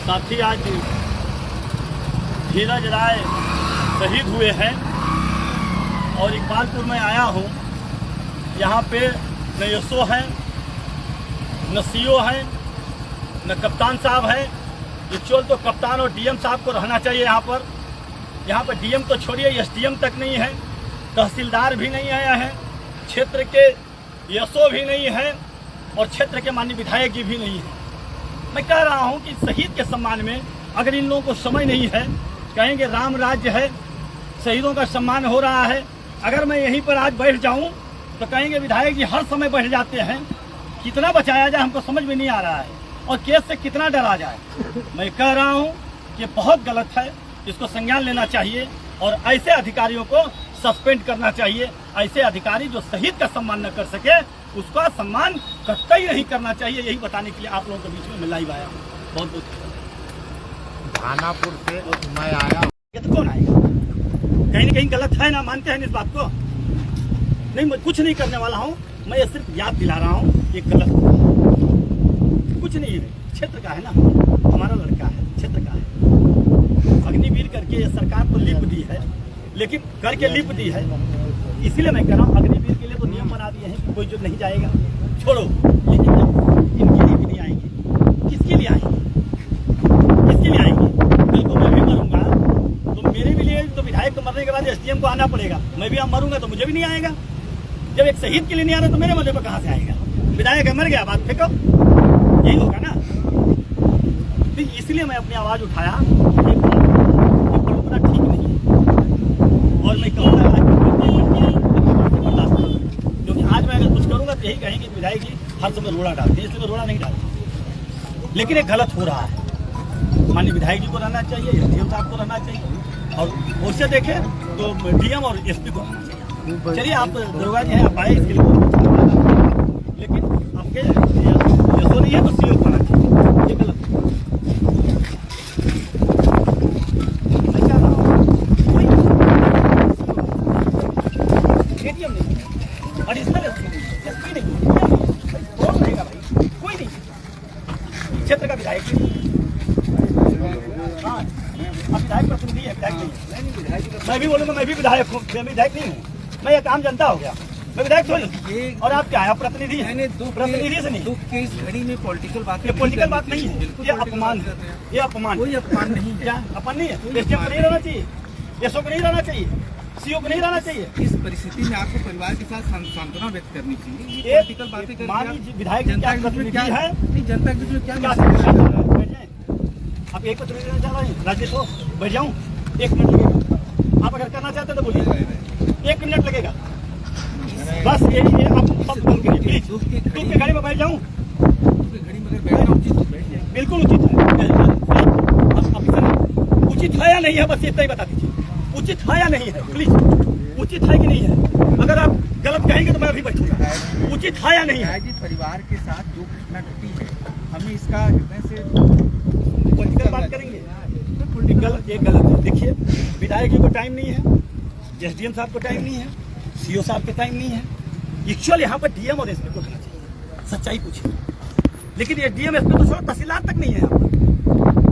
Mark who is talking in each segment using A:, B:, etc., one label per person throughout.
A: साथी आज धीरज राय शहीद हुए हैं और इकबालपुर में आया हूँ। यहाँ पे न एसओ है, न सीओ है, न कप्तान साहब है। एक्चुअल तो कप्तान और डीएम साहब को रहना चाहिए यहाँ पर डीएम तो छोड़िए, एसडीएम तक नहीं है, तहसीलदार भी नहीं आया है, क्षेत्र के एसओ भी नहीं है और क्षेत्र के माननीय विधायक जी भी नहीं है। मैं कह रहा हूँ कि शहीद के सम्मान में अगर इन लोगों को समय नहीं है, कहेंगे राम राज्य है, शहीदों का सम्मान हो रहा है। अगर मैं यहीं पर आज बैठ जाऊं तो कहेंगे विधायक जी हर समय बैठ जाते हैं, कितना बचाया जाए हमको समझ में नहीं आ रहा है और केस से कितना डरा जाए। मैं कह रहा हूं कि बहुत गलत है, इसको संज्ञान लेना चाहिए और ऐसे अधिकारियों को सस्पेंड करना चाहिए। ऐसे अधिकारी जो शहीद का सम्मान न कर सके उसका सम्मान कतई नहीं करना चाहिए। यही बताने के लिए आप लोगों के बीच में मैं लाइव आया हूँ। बहुत बहुत
B: भानापुर से मैं आया।
A: ये तो कौन आएगा? कहीं ना कहीं गलत है ना, मानते हैं इस बात को? नहीं, मैं कुछ नहीं करने वाला हूँ, मैं ये सिर्फ याद दिला रहा हूँ ये गलत कुछ नहीं है। क्षेत्र का है ना, हमारा लड़का है, क्षेत्र का है। अग्निवीर करके ये सरकार तो लिप दी है, लेकिन करके लिप दी है। इसीलिए मैं कह रहा हूँ अग्निवीर के लिए तो नियम बना दिए हैं कि कोई जो नहीं जाएगा छोड़ो, लेकिन इनके लिए भी नहीं आएंगे। किसके लिए आएंगे? किसके लिए आएंगे? कल को मैं भी मरूंगा तो मेरे भी लिए तो विधायक को मरने के बाद एसडीएम को आना पड़ेगा। मैं भी अब मरूंगा तो मुझे भी नहीं आएगा। जब एक शहीद के लिए नहीं आ रहा तो मेरे मरने पर कहाँ से आएगा? विधायक है, मर गया, बात फेंको, यही होगा ना। तो इसलिए मैं अपनी आवाज उठाया, परंपरा ठीक नहीं है और मैं कहूँगा क्योंकि आज मैं अगर कुछ करूंगा तो यही कहेंगे विधायक जी हर समय रोड़ा डालते हैं, इसलिए रोड़ा नहीं डालते। लेकिन ये गलत हो रहा है। माननीय विधायक जी को रहना चाहिए, एसडीएम साहब को रहना चाहिए और उससे देखें तो डीएम और एसपी को रहना चाहिए। चलिए आप दरोगा जी हैं, आप आए इसके लिए, लेकिन आपके एसओ नहीं है तो सीओ को रहना चाहिए। ये गलत है। मैं क्या रहा हूँ, कोई एटीएम नहीं, एडिशनल एसपी नहीं, कौन रहेगा भाई? कोई नहीं। क्षेत्र का विधायक हाँ, अब विधायक प्रतिनिधि है, विधायक नहीं। मैं भी बोलूँगा मैं भी विधायक हूँ, मैं विधायक नहीं हूँ, मैं एक आम जनता हो गया, मैं विधायक थोड़ी। और आप क्या है? आप प्रतिनिधि हैं, प्रतिनिधि से नहीं।
C: दुख की इस घड़ी में पॉलिटिकल बात,
A: ये पॉलिटिकल बात नहीं है, ये अपमान है, ये अपमान।
C: कोई अपमान नहीं है।
A: क्या अपमान नहीं है? एसडीएम को नहीं रहना चाहिए, एसओ को नहीं रहना चाहिए, सीओ को नहीं रहना चाहिए।
C: इस परिस्थिति में आपको परिवार के साथ सांत्वना व्यक्त करनी चाहिए। ये
A: एक
C: पॉलिटिकल बातें करके
A: माननीय विधायक जी क्या प्रतिनिधि है?
C: नहीं, जनता के बीच में क्या
A: आप एक पत्र देना चाह रहे हैं? राजेश हो, बैठ जाऊँ? 1 मिनट लगेगा। आप अगर करना चाहते तो बोलिए, 1 मिनट लगेगा बस। यही आप सब बंद करिए प्लीज। दूध के गाड़ी में बैठ जाऊँ?
C: घड़ी में अगर बैठना उचित तो बैठ जाए।
A: बिल्कुल उचित है। उचित है या नहीं है, बस इतना ही बता दीजिए। उचित है या नहीं है, प्लीज। उचित है कि नहीं है? अगर आप गलत कहेंगे तो मैं अभी बैठूंगा। उचित है या नहीं है?
C: जी, परिवार के साथ जो घटना घटी है, हमें इसका हृदय से
A: पॉलिटिकल बात करेंगे। ये गलत है। देखिए, विधायक जी को टाइम नहीं है, एसडीएम साहब को टाइम नहीं है, सीओ साहब के टाइम नहीं है। एक्चुअल यहाँ पर डीएम और एसपी को रहना चाहिए, सच्चाई पूछिए। लेकिन ये डीएम एसपी तो थोड़ा तहसीलदार तक नहीं है यहाँ पर।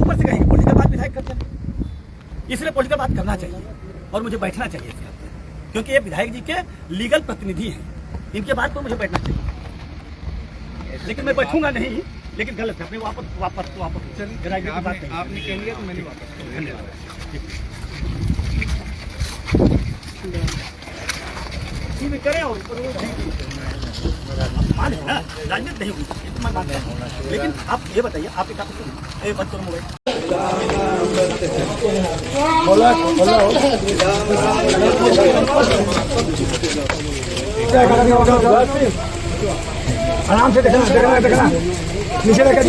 A: ऊपर से कहेंगे पॉलिटिकल बात विधायक करते हैं, इसलिए पॉलिटिकल बात करना चाहिए और मुझे बैठना चाहिए क्योंकि ये विधायक जी के लीगल प्रतिनिधि हैं। इनके बाद तो मुझे बैठना चाहिए, लेकिन मैं बैठूंगा नहीं। लेकिन गलत है, अपने वापस
C: चलिए। आपने कह लिया तो मैंने वापस। धन्यवाद।
A: करें और अपमान है ना, राजनीति नहीं हुई, लेकिन आप ये बताइए, आप एक बंद करो मोबाइल।
D: आराम से देखना नीचे रखा,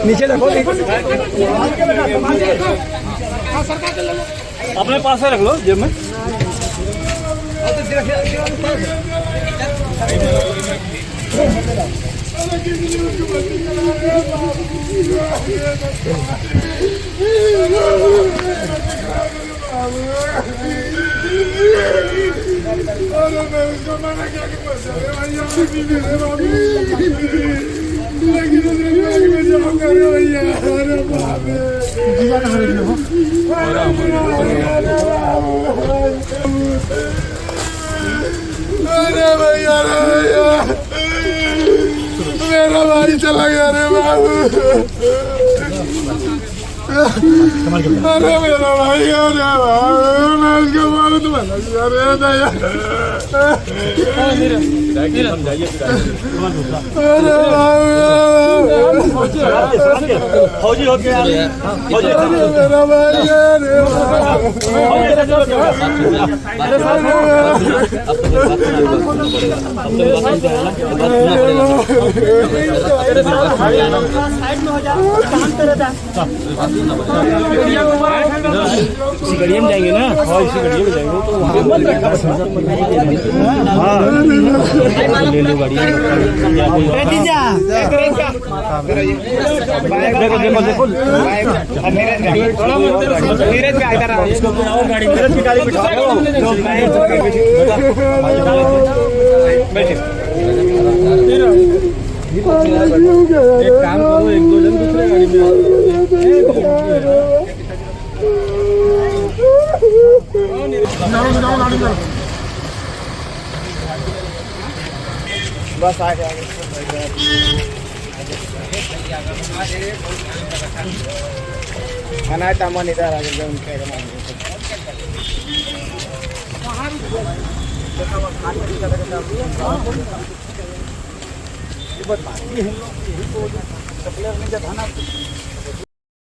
D: नीचे रखो।
A: अपने पास रख लो जेब में।
D: भैया अरे भैया मेरा भाई चला गया रे बाबू। अरे मेरा भाई अरे बाबू मैं इसको बहुत बना दिया रे दया। अरे
A: फौजी हो गया फौजी
D: मेरा भाई अरे
A: इसी गड़िया में जाएंगे ना। हाँ इसी गड़िया में जाएंगे तो वहाँ ले लो गाड़ी। देखो देखो देखो इसको गाड़ी नीरज की गाड़ी बैठे। एक काम करो एक दो जन दूसरे गाड़ी में
B: बस आ गया खाना टाइम इधर आ गया उनके